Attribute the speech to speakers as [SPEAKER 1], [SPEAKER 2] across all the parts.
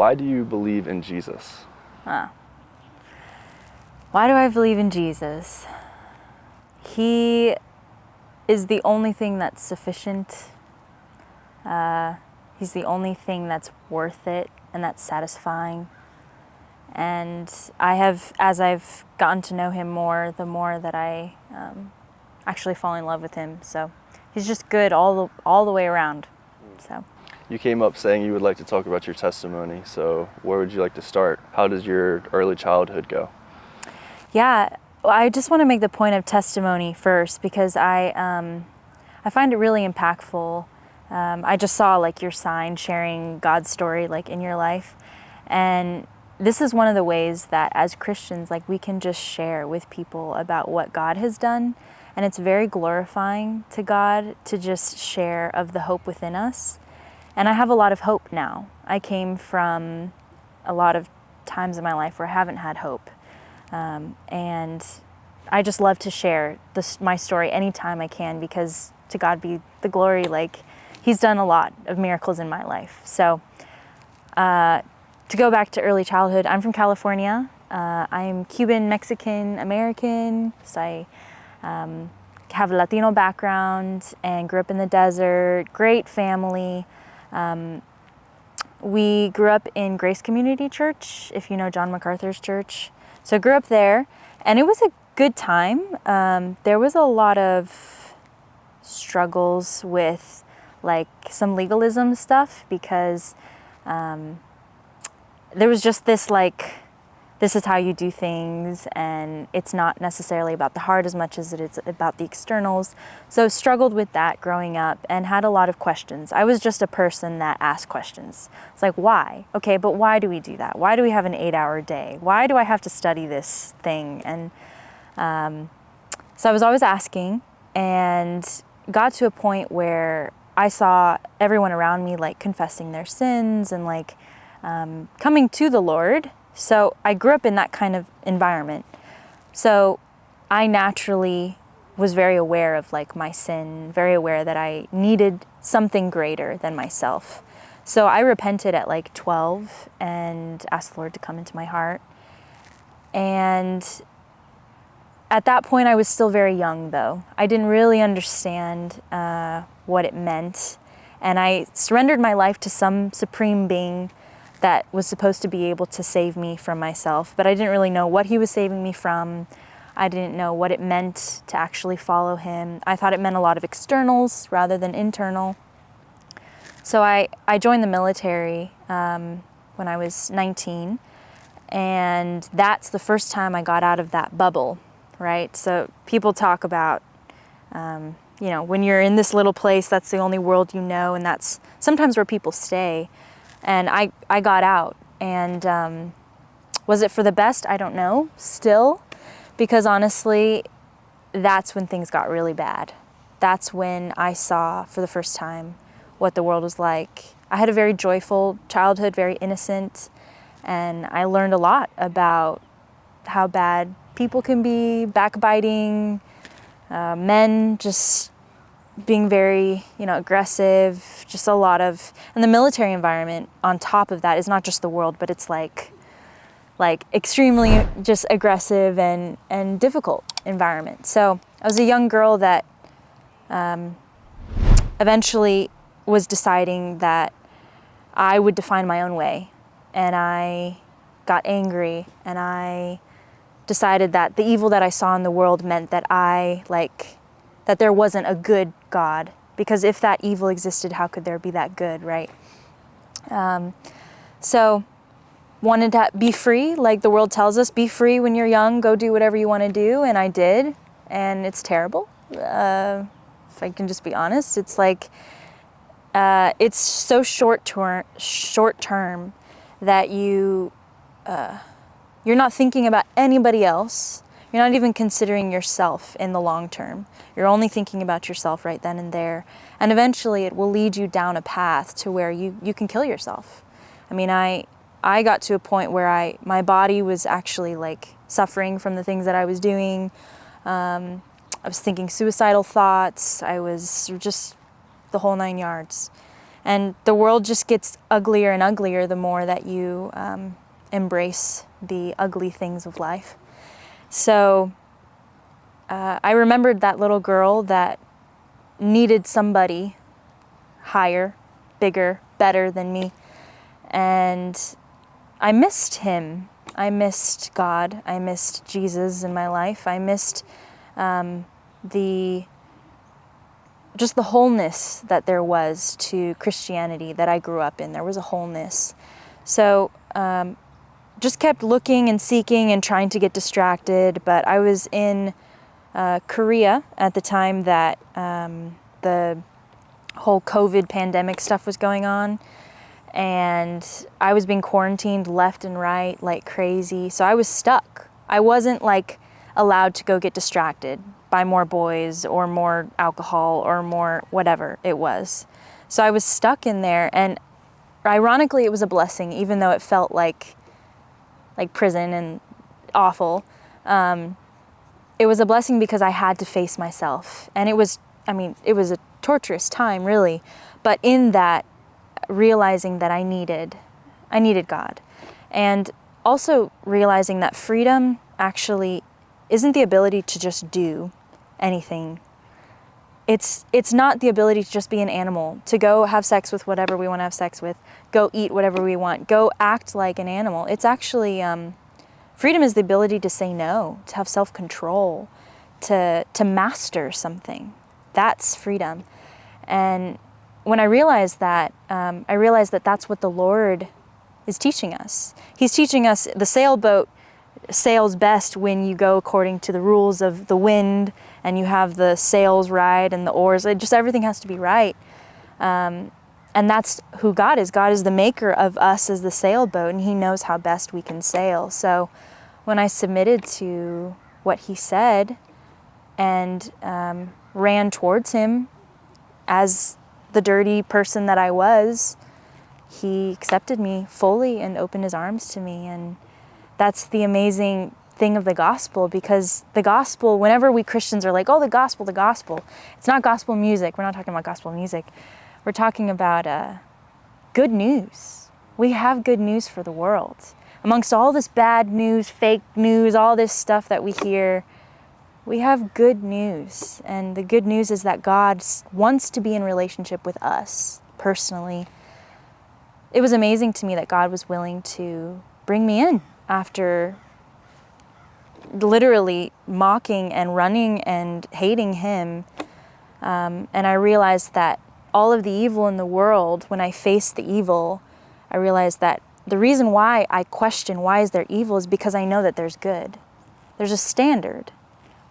[SPEAKER 1] Why do you believe in Jesus?
[SPEAKER 2] Why do I believe in Jesus? He is the only thing that's sufficient. He's the only thing that's worth it and that's satisfying. And as I've gotten to know him more, the more that I actually fall in love with him. So he's just good all the way around. So.
[SPEAKER 1] You came up saying you would like to talk about your testimony. So where would you like to start? How does your early childhood go?
[SPEAKER 2] Yeah, I just want to make the point of testimony first because I find it really impactful. I just saw like your sign sharing God's story like in your life, and this is one of the ways that as Christians, like we can just share with people about what God has done. And it's very glorifying to God to just share of the hope within us. And I have a lot of hope now. I came from a lot of times in my life where I haven't had hope. And I just love to share my story anytime I can because to God be the glory, like he's done a lot of miracles in my life. So, to go back to early childhood, I'm from California. I'm Cuban, Mexican, American. So I have a Latino background and grew up in the desert. Great family. We grew up in Grace Community Church, if you know John MacArthur's church. So I grew up there, and it was a good time. There was a lot of struggles with like some legalism stuff because there was just this like, this is how you do things, and it's not necessarily about the heart as much as it is about the externals. So struggled with that growing up and had a lot of questions. I was just a person that asked questions. It's like, why? Okay, but why do we do that? Why do we have an 8-hour day? Why do I have to study this thing? And so I was always asking, and got to a point where I saw everyone around me like confessing their sins and like coming to the Lord. So I grew up in that kind of environment. So I naturally was very aware of like my sin, very aware that I needed something greater than myself. So I repented at like 12 and asked the Lord to come into my heart. And at that point I was still very young though. I didn't really understand what it meant. And I surrendered my life to some supreme being that was supposed to be able to save me from myself, but I didn't really know what he was saving me from. I didn't know what it meant to actually follow him. I thought it meant a lot of externals rather than internal. So I joined the military when I was 19, and that's the first time I got out of that bubble, right? So people talk about, when you're in this little place, that's the only world you know, and that's sometimes where people stay. And I got out, and was it for the best? I don't know, still, because honestly, that's when things got really bad. That's when I saw for the first time what the world was like. I had a very joyful childhood, very innocent, and I learned a lot about how bad people can be, backbiting, men just being very, aggressive, just a lot of, and the military environment on top of that is not just the world, but it's like extremely just aggressive and difficult environment. So I was a young girl that eventually was deciding that I would define my own way, and I got angry, and I decided that the evil that I saw in the world meant that that there wasn't a good God, because if that evil existed, how could there be that good, right? So wanted to be free, like the world tells us, be free when you're young, go do whatever you want to do, and I did, and it's terrible. If I can just be honest, it's like, it's so short term that you're not thinking about anybody else. You're not even considering yourself in the long term. You're only thinking about yourself right then and there. And eventually it will lead you down a path to where you can kill yourself. I mean, I got to a point where my body was actually like suffering from the things that I was doing. I was thinking suicidal thoughts. I was just the whole 9 yards. And the world just gets uglier and uglier the more that you embrace the ugly things of life. So I remembered that little girl that needed somebody higher, bigger, better than me. And I missed him. I missed God. I missed Jesus in my life. I missed just the wholeness that there was to Christianity that I grew up in. There was a wholeness. So just kept looking and seeking and trying to get distracted. But I was in Korea at the time that the whole COVID pandemic stuff was going on. And I was being quarantined left and right like crazy. So I was stuck. I wasn't like allowed to go get distracted by more boys or more alcohol or more whatever it was. So I was stuck in there, and ironically it was a blessing, even though it felt like prison and awful. It was a blessing because I had to face myself. And it was a torturous time really, but in that, realizing that I needed God. And also realizing that freedom actually isn't the ability to just do anything. It's not the ability to just be an animal, to go have sex with whatever we want to have sex with, go eat whatever we want, go act like an animal. It's actually, freedom is the ability to say no, to have self-control, to master something. That's freedom. And when I realized that that's what the Lord is teaching us. He's teaching us the sailboat sails best when you go according to the rules of the wind and you have the sails right and the oars. Everything has to be right. And that's who God is. God is the maker of us as the sailboat, and he knows how best we can sail. So when I submitted to what he said and ran towards him as the dirty person that I was, he accepted me fully and opened his arms to me. And that's the amazing thing of the gospel, because the gospel, whenever we Christians are like, oh, the gospel, it's not gospel music. We're not talking about gospel music. We're talking about good news. We have good news for the world. Amongst all this bad news, fake news, all this stuff that we hear, we have good news. And the good news is that God wants to be in relationship with us personally. It was amazing to me that God was willing to bring me in after literally mocking and running and hating him. And I realized that all of the evil in the world, when I faced the evil, I realized that the reason why I question why is there evil is because I know that there's good. There's a standard.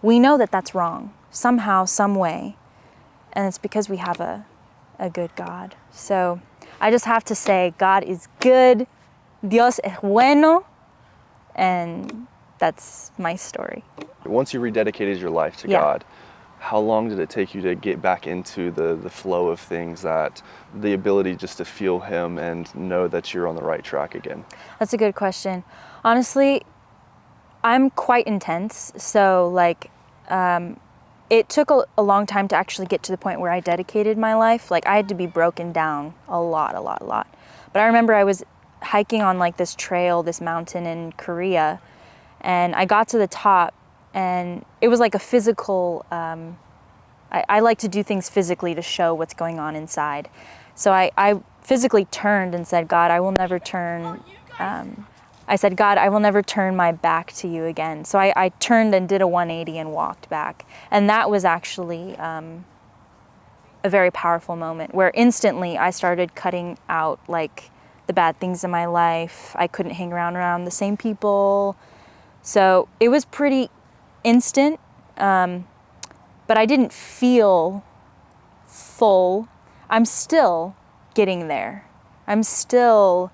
[SPEAKER 2] We know that that's wrong, somehow, some way. And it's because we have a good God. So I just have to say, God is good. Dios es bueno. And that's my story.
[SPEAKER 1] Once you rededicated your life to
[SPEAKER 2] Yeah.
[SPEAKER 1] God, how long did it take you to get back into the flow of things, that the ability just to feel him and know that you're on the right track again?
[SPEAKER 2] That's a good question. Honestly, I'm quite intense. So it took a long time to actually get to the point where I dedicated my life. Like, I had to be broken down a lot. But I remember I was hiking on like this trail, this mountain in Korea, and I got to the top, and it was like a physical, I like to do things physically to show what's going on inside. So I physically turned and said, God, I will never turn, I said, God, I will never turn my back to you again. So I turned and did a 180 and walked back. And that was actually a very powerful moment where instantly I started cutting out like the bad things in my life. I couldn't hang around the same people. So it was pretty instant, but I didn't feel full. I'm still getting there. I'm still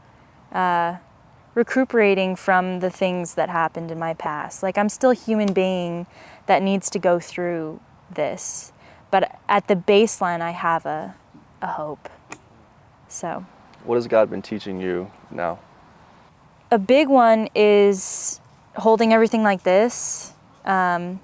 [SPEAKER 2] recuperating from the things that happened in my past. Like, I'm still a human being that needs to go through this. But at the baseline, I have a hope. So,
[SPEAKER 1] What has God been teaching you now?
[SPEAKER 2] a big one is holding everything like this. Because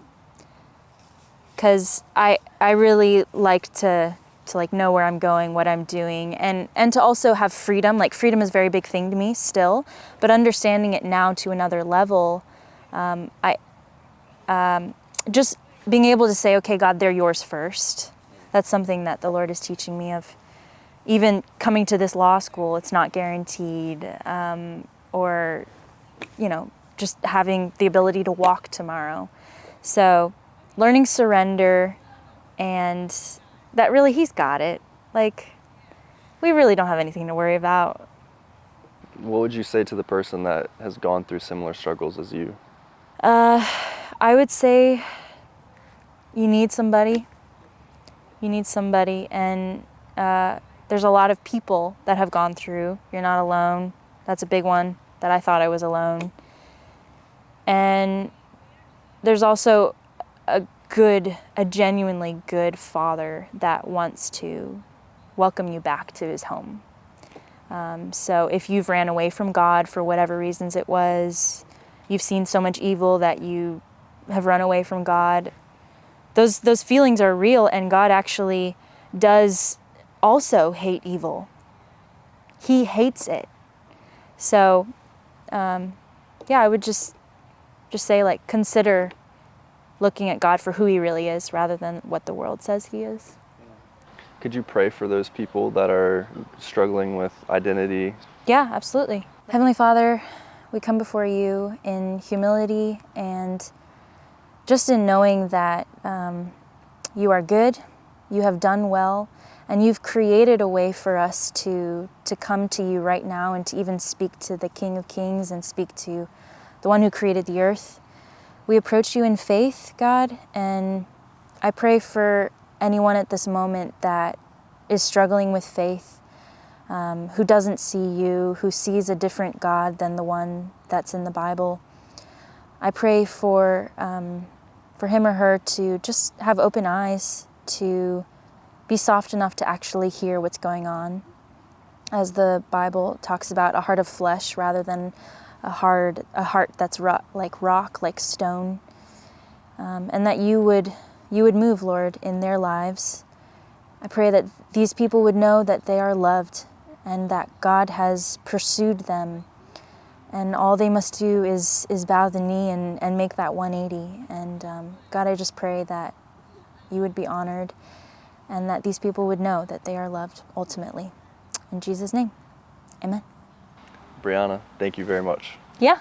[SPEAKER 2] I really like to to like know where I'm going, what I'm doing, and to also have freedom. Like freedom is a very big thing to me still, but understanding it now to another level, just being able to say, okay, God, they're yours first. That's something that the Lord is teaching me of. Even coming to this law school, it's not guaranteed, or, just having the ability to walk tomorrow. So learning surrender, and that really He's got it. Like, we really don't have anything to worry about.
[SPEAKER 1] What would you say to the person that has gone through similar struggles as you?
[SPEAKER 2] I would say you need somebody. You need somebody, and there's a lot of people that have gone through. You're not alone. That's a big one, that I thought I was alone. And there's also a genuinely good Father that wants to welcome you back to His home. So if you've ran away from God for whatever reasons it was, you've seen so much evil that you have run away from God, those feelings are real, and God actually does also hate evil. He hates it. So, I would just say, like, consider looking at God for who He really is rather than what the world says He is.
[SPEAKER 1] Could you pray for those people that are struggling with identity?
[SPEAKER 2] Yeah, absolutely. Heavenly Father, we come before You in humility and just in knowing that You are good, You have done well, and You've created a way for us to come to You right now and to even speak to the King of Kings and speak to the one who created the earth. We approach You in faith, God, and I pray for anyone at this moment that is struggling with faith, who doesn't see You, who sees a different God than the one that's in the Bible. I pray for him or her to just have open eyes, to be soft enough to actually hear what's going on. As the Bible talks about, a heart of flesh rather than a heart that's like rock, like stone. And that you would move, Lord, in their lives. I pray that these people would know that they are loved and that God has pursued them. And all they must do is bow the knee and make that 180. And God, I just pray that You would be honored and that these people would know that they are loved ultimately. In Jesus' name, amen.
[SPEAKER 1] Briana, thank you very much.
[SPEAKER 2] Yeah.